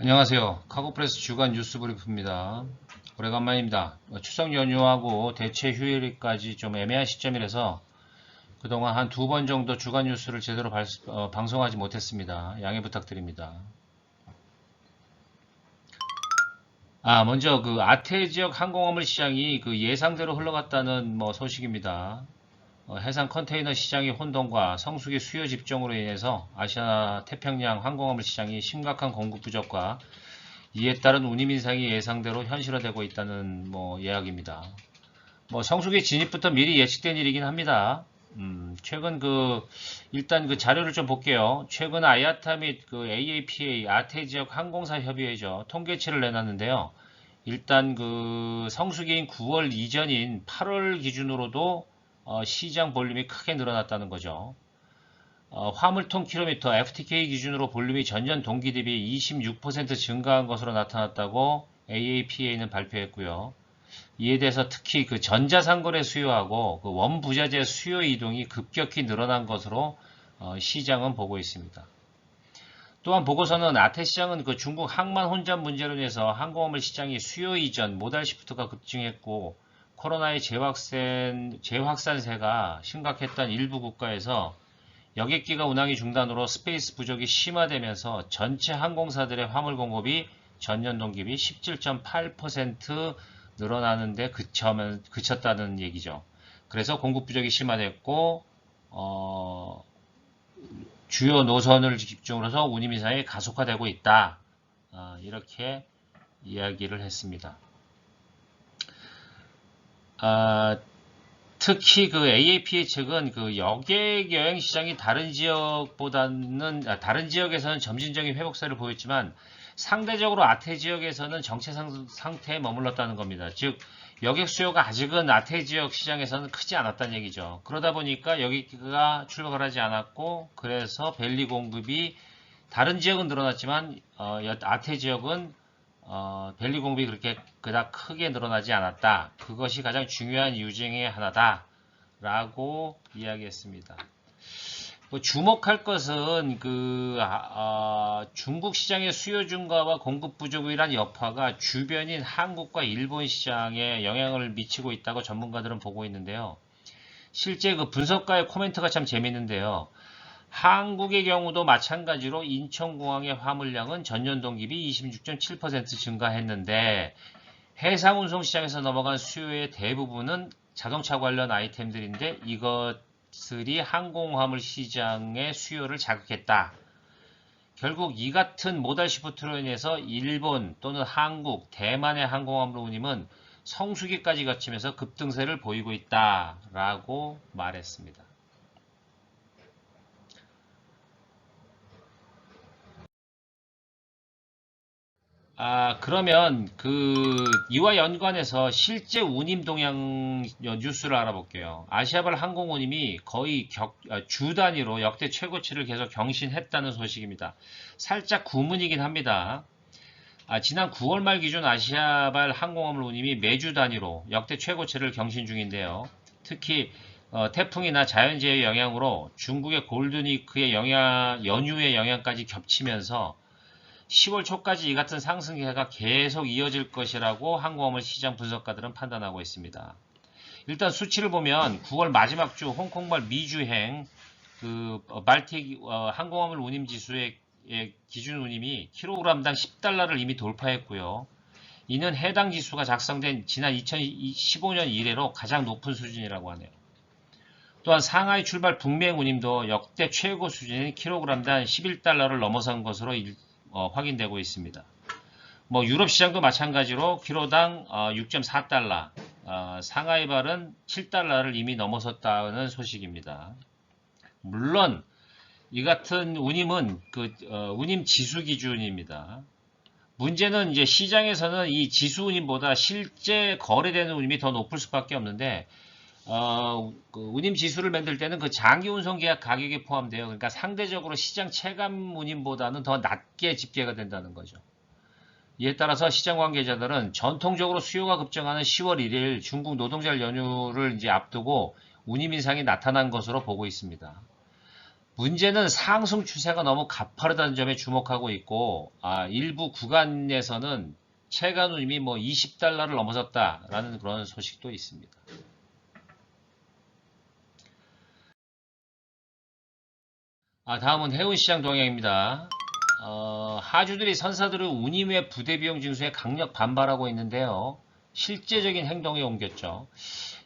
안녕하세요. 카고프레스 주간 뉴스 브리프입니다. 오래간만입니다. 추석 연휴하고 대체 휴일까지 좀 애매한 시점이라서 그동안 한 두 번 정도 주간 뉴스를 제대로 방송하지 못했습니다. 양해 부탁드립니다. 먼저 그 아태 지역 항공화물 시장이 그 예상대로 흘러갔다는 소식입니다. 해상 컨테이너 시장의 혼동과 성수기 수요 집중으로 인해서 아시아 태평양 항공화물 시장이 심각한 공급 부족과 이에 따른 운임 인상이 예상대로 현실화되고 있다는 이야기입니다. 성수기 진입부터 미리 예측된 일이긴 합니다. 최근 일단 그 자료를 좀 볼게요. 최근 IATA 및 그 AAPA 아태 지역 항공사 협의회죠. 통계치를 내놨는데요. 일단 그 성수기인 9월 이전인 8월 기준으로도 시장 볼륨이 크게 늘어났다는 거죠. 화물통 킬로미터 FTK 기준으로 볼륨이 전년 동기 대비 26% 증가한 것으로 나타났다고 AAPA는 발표했고요. 이에 대해서 특히 그 전자상거래 수요하고 그 원부자재 수요 이동이 급격히 늘어난 것으로 시장은 보고 있습니다. 또한 보고서는 아태 시장은 그 중국 항만 혼잡 문제로 인해서 항공화물 시장이 수요 이전 모달 시프트가 급증했고 코로나의 재확산세가 심각했던 일부 국가에서 여객기가 운항이 중단으로 스페이스 부족이 심화되면서 전체 항공사들의 화물 공급이 전년 동기 대비 17.8% 늘어나는데 그쳤다는 얘기죠. 그래서 공급 부족이 심화됐고 주요 노선을 집중으로 해서 운임 인상이 가속화되고 있다. 이렇게 이야기를 했습니다. 특히 그 AAPA 측은 그 여객 여행 시장이 다른 지역에서는 점진적인 회복세를 보였지만 상대적으로 아태 지역에서는 정체 상태에 머물렀다는 겁니다. 즉 여객 수요가 아직은 아태 지역 시장에서는 크지 않았다는 얘기죠. 그러다 보니까 여객기가 출발을 하지 않았고 그래서 벨리 공급이 다른 지역은 늘어났지만 아태 지역은 벨리 공급이 그렇게 그닥 크게 늘어나지 않았다. 그것이 가장 중요한 이유 중에 하나다. 라고 이야기했습니다. 주목할 것은 중국 시장의 수요 증가와 공급 부족이란 여파가 주변인 한국과 일본 시장에 영향을 미치고 있다고 전문가들은 보고 있는데요. 실제 그 분석가의 코멘트가 참 재밌는데요. 한국의 경우도 마찬가지로 인천공항의 화물량은 전년 동기 대비 26.7% 증가했는데 해상운송 시장에서 넘어간 수요의 대부분은 자동차 관련 아이템들인데 이것들이 항공화물 시장의 수요를 자극했다. 결국 이 같은 모달 시프트로 인해서 일본 또는 한국, 대만의 항공화물 운임은 성수기까지 거치면서 급등세를 보이고 있다라고 말했습니다. 그러면 이와 연관해서 실제 운임 동향 뉴스를 알아볼게요. 아시아발 항공 운임이 거의 주 단위로 역대 최고치를 계속 경신했다는 소식입니다. 살짝 구문이긴 합니다. 지난 9월 말 기준 아시아발 항공화물 운임이 매주 단위로 역대 최고치를 경신 중인데요. 특히 태풍이나 자연재해의 영향으로 중국의 골든위크의 연휴의 영향까지 겹치면서 10월 초까지 이 같은 상승세가 계속 이어질 것이라고 항공화물 시장 분석가들은 판단하고 있습니다. 일단 수치를 보면 9월 마지막 주 홍콩발 미주행 발틱 항공화물 운임 지수의 기준 운임이 킬로그램당 10달러를 이미 돌파했고요. 이는 해당 지수가 작성된 지난 2015년 이래로 가장 높은 수준이라고 하네요. 또한 상하이 출발 북미행 운임도 역대 최고 수준인 킬로그램당 11달러를 넘어선 것으로 확인되고 있습니다. 유럽 시장도 마찬가지로 키로당 6.4달러, 상하이발은 7달러를 이미 넘어섰다는 소식입니다. 물론 이 같은 운임은 운임 지수 기준입니다. 문제는 이제 시장에서는 이 지수 운임보다 실제 거래되는 운임이 더 높을 수밖에 없는데 운임 지수를 만들 때는 그 장기 운송 계약 가격이 포함돼요. 그러니까 상대적으로 시장 체감 운임보다는 더 낮게 집계가 된다는 거죠. 이에 따라서 시장 관계자들은 전통적으로 수요가 급증하는 10월 1일 중국 노동절 연휴를 이제 앞두고 운임 인상이 나타난 것으로 보고 있습니다. 문제는 상승 추세가 너무 가파르다는 점에 주목하고 있고, 일부 구간에서는 최근 운임이 뭐 20달러를 넘어섰다라는 그런 소식도 있습니다. 다음은 해운시장 동향입니다. 하주들이 선사들의 운임의 부대 비용 징수에 강력 반발하고 있는데요. 실제적인 행동에 옮겼죠.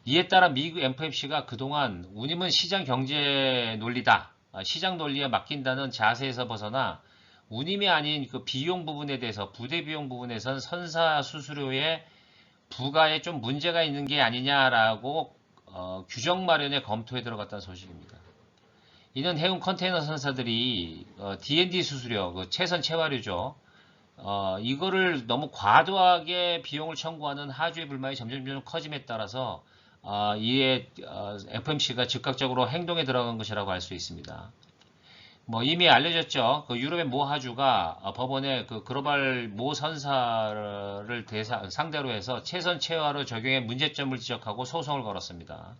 이에 따라 미국 FOMC가 그동안 운임은 시장 경제 논리다, 시장 논리에 맡긴다는 자세에서 벗어나 운임이 아닌 그 비용 부분에 대해서 부대 비용 부분에선 선사 수수료의 부과에 좀 문제가 있는 게 아니냐라고 규정 마련의 검토에 들어갔다는 소식입니다. 이는 해운 컨테이너 선사들이 D&D 수수료, 그 최선 채화료죠. 이거를 너무 과도하게 비용을 청구하는 하주의 불만이 점점 커짐에 따라서 이에 FOMC가 즉각적으로 행동에 들어간 것이라고 할 수 있습니다. 뭐 이미 알려졌죠. 그 유럽의 모 하주가 법원에 그 글로벌 모 선사를 상대로 해서 최선 채화로 적용해 문제점을 지적하고 소송을 걸었습니다.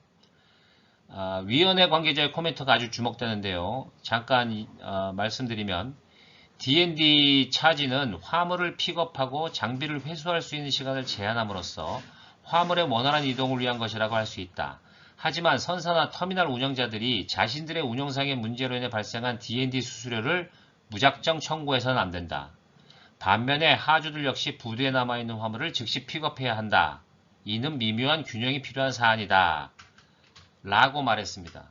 위원회 관계자의 코멘트가 아주 주목되는데요. 잠깐 말씀드리면 D&D 차지는 화물을 픽업하고 장비를 회수할 수 있는 시간을 제한함으로써 화물의 원활한 이동을 위한 것이라고 할 수 있다. 하지만 선사나 터미널 운영자들이 자신들의 운영상의 문제로 인해 발생한 D&D 수수료를 무작정 청구해서는 안 된다. 반면에 하주들 역시 부두에 남아있는 화물을 즉시 픽업해야 한다. 이는 미묘한 균형이 필요한 사안이다. 라고 말했습니다.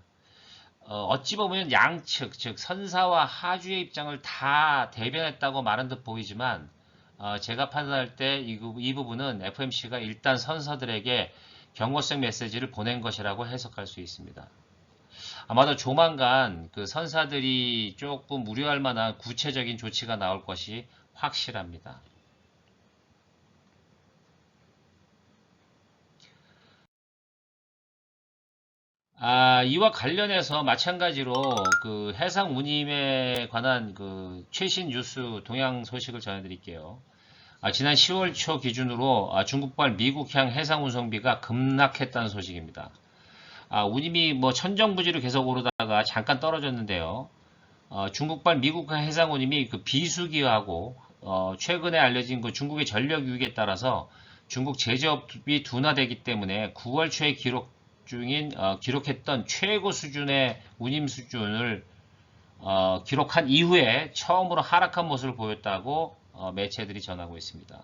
어찌 보면 양측, 즉 선사와 하주의 입장을 다 대변했다고 말한 듯 보이지만 제가 판단할 때 이 부분은 FOMC가 일단 선사들에게 경고성 메시지를 보낸 것이라고 해석할 수 있습니다. 아마도 조만간 그 선사들이 조금 우려할 만한 구체적인 조치가 나올 것이 확실합니다. 이와 관련해서 마찬가지로 그 해상 운임에 관한 그 최신 뉴스 동향 소식을 전해드릴게요. 지난 10월 초 기준으로 중국발 미국향 해상 운송비가 급락했다는 소식입니다. 운임이 뭐 천정부지로 계속 오르다가 잠깐 떨어졌는데요. 중국발 미국향 해상 운임이 그 비수기하고 최근에 알려진 그 중국의 전력 위기에 따라서 중국 제조업이 둔화되기 때문에 9월 초에 기록했던 최고 수준의 운임 수준을 기록한 이후에 처음으로 하락한 모습을 보였다고 매체들이 전하고 있습니다.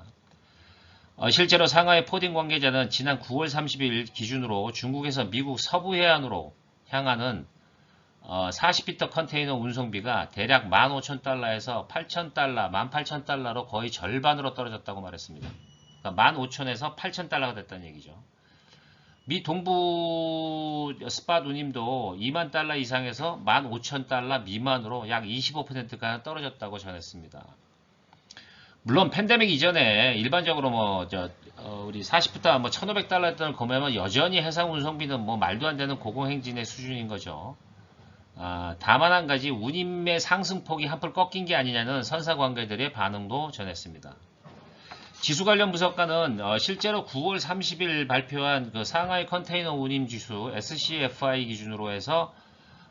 실제로 상하이 포딩 관계자는 지난 9월 30일 기준으로 중국에서 미국 서부 해안으로 향하는 40피터 컨테이너 운송비가 대략 15,000달러에서 8,000달러, 18,000달러로 거의 절반으로 떨어졌다고 말했습니다. 그러니까 15,000에서 8,000달러가 됐다는 얘기죠. 미 동부 스팟 운임도 2만 달러 이상에서 15,000달러 미만으로 약 25%가 떨어졌다고 전했습니다. 물론 팬데믹 이전에 일반적으로 우리 40부터 1,500달러였던 거면 여전히 해상 운송비는 뭐 말도 안 되는 고공행진의 수준인 거죠. 다만 한 가지 운임의 상승폭이 한풀 꺾인 게 아니냐는 선사 관계들의 반응도 전했습니다. 지수 관련 분석가는 실제로 9월 30일 발표한 그 상하이 컨테이너 운임 지수 SCFI 기준으로 해서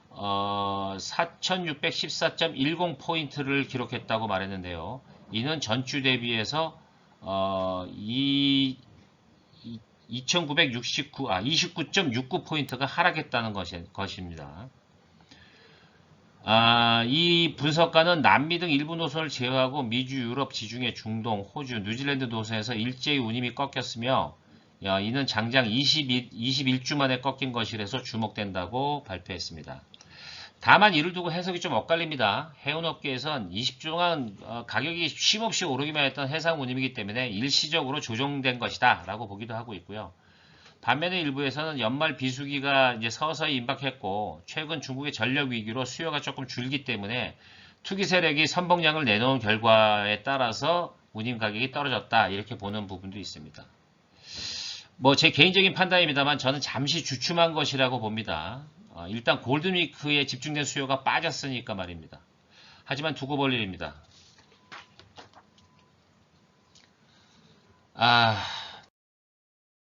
4,614.10포인트를 기록했다고 말했는데요. 이는 전주 대비해서 2969포인트가 하락했다는 것입니다. 이 분석가는 남미 등 일부 노선을 제외하고 미주, 유럽, 지중해, 중동, 호주, 뉴질랜드 노선에서 일제히 운임이 꺾였으며 이는 장장 21주 만에 꺾인 것이라서 주목된다고 발표했습니다. 다만 이를 두고 해석이 좀 엇갈립니다. 해운업계에선 20주 동안 가격이 쉼없이 오르기만 했던 해상 운임이기 때문에 일시적으로 조정된 것이다 라고 보기도 하고 있고요. 반면에 일부에서는 연말 비수기가 이제 서서히 임박했고 최근 중국의 전력 위기로 수요가 조금 줄기 때문에 투기 세력이 선봉량을 내놓은 결과에 따라서 운임 가격이 떨어졌다 이렇게 보는 부분도 있습니다. 뭐 제 개인적인 판단입니다만 저는 잠시 주춤한 것이라고 봅니다. 일단 골든위크에 집중된 수요가 빠졌으니까 말입니다. 하지만 두고 볼 일입니다.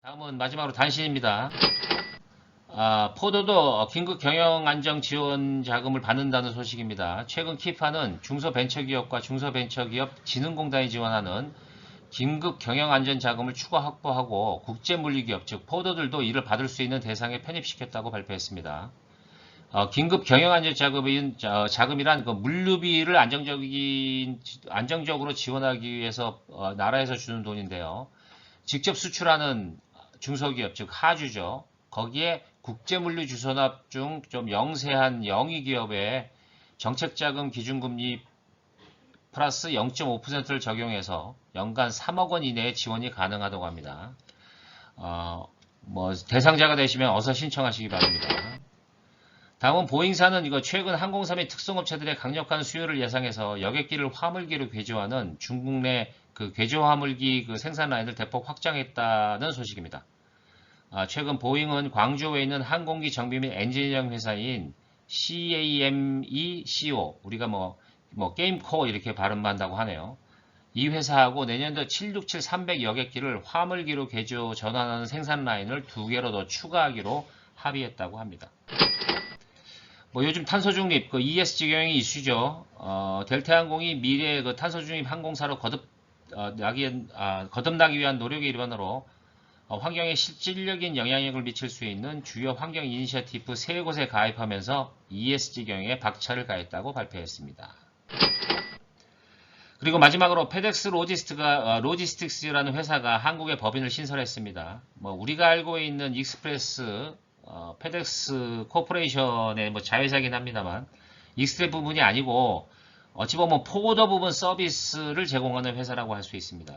다음은 마지막으로 단신입니다. 포도도 긴급 경영 안정 지원 자금을 받는다는 소식입니다. 최근 키파는 중소벤처기업과 중소벤처기업 진흥공단이 지원하는 긴급 경영 안전 자금을 추가 확보하고 국제물리기업 즉 포도들도 이를 받을 수 있는 대상에 편입시켰다고 발표했습니다. 긴급 경영 안전 자금이란 그 물류비를 안정적으로 지원하기 위해서 나라에서 주는 돈인데요. 직접 수출하는 중소기업 즉 하주죠. 거기에 국제물류주선업 중 좀 영세한 영위기업에 정책자금 기준금리 플러스 0.5%를 적용해서 연간 3억 원 이내의 지원이 가능하다고 합니다. 대상자가 되시면 어서 신청하시기 바랍니다. 다음은 보잉사는 최근 항공사 및 특성업체들의 강력한 수요를 예상해서 여객기를 화물기로 개조하는 중국 내 그 개조 화물기 생산 라인을 대폭 확장했다는 소식입니다. 최근 보잉은 광주에 있는 항공기 정비 및 엔지니어링 회사인 CAMECO, 우리가 게임코 이렇게 발음한다고 하네요. 이 회사하고 내년도 767-300 여객기를 화물기로 개조 전환하는 생산 라인을 2개로 더 추가하기로 합의했다고 합니다. 요즘 탄소 중립, ESG 경영이 이슈죠. 델타항공이 미래의 탄소 중립 항공사로 거듭나기 위한 노력의 일환으로 환경에 실질적인 영향력을 미칠 수 있는 주요 환경 이니셔티브 3곳에 가입하면서 ESG 경영에 박차를 가했다고 발표했습니다. 그리고 마지막으로 페덱스 로지스틱스라는 회사가 한국에 법인을 신설했습니다. 우리가 알고 있는 익스프레스 페덱스 코퍼레이션의 자회사이긴 합니다만 익스프레스 부분이 아니고 어찌 보면 포더 부분 서비스를 제공하는 회사라고 할 수 있습니다.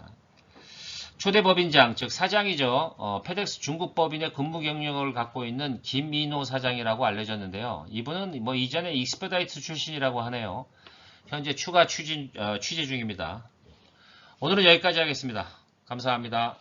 초대 법인장, 즉 사장이죠. 페덱스 중국 법인의 근무 경력을 갖고 있는 김민호 사장이라고 알려졌는데요. 이분은 이전에 익스페다이트 출신이라고 하네요. 현재 추가 취재 중입니다. 오늘은 여기까지 하겠습니다. 감사합니다.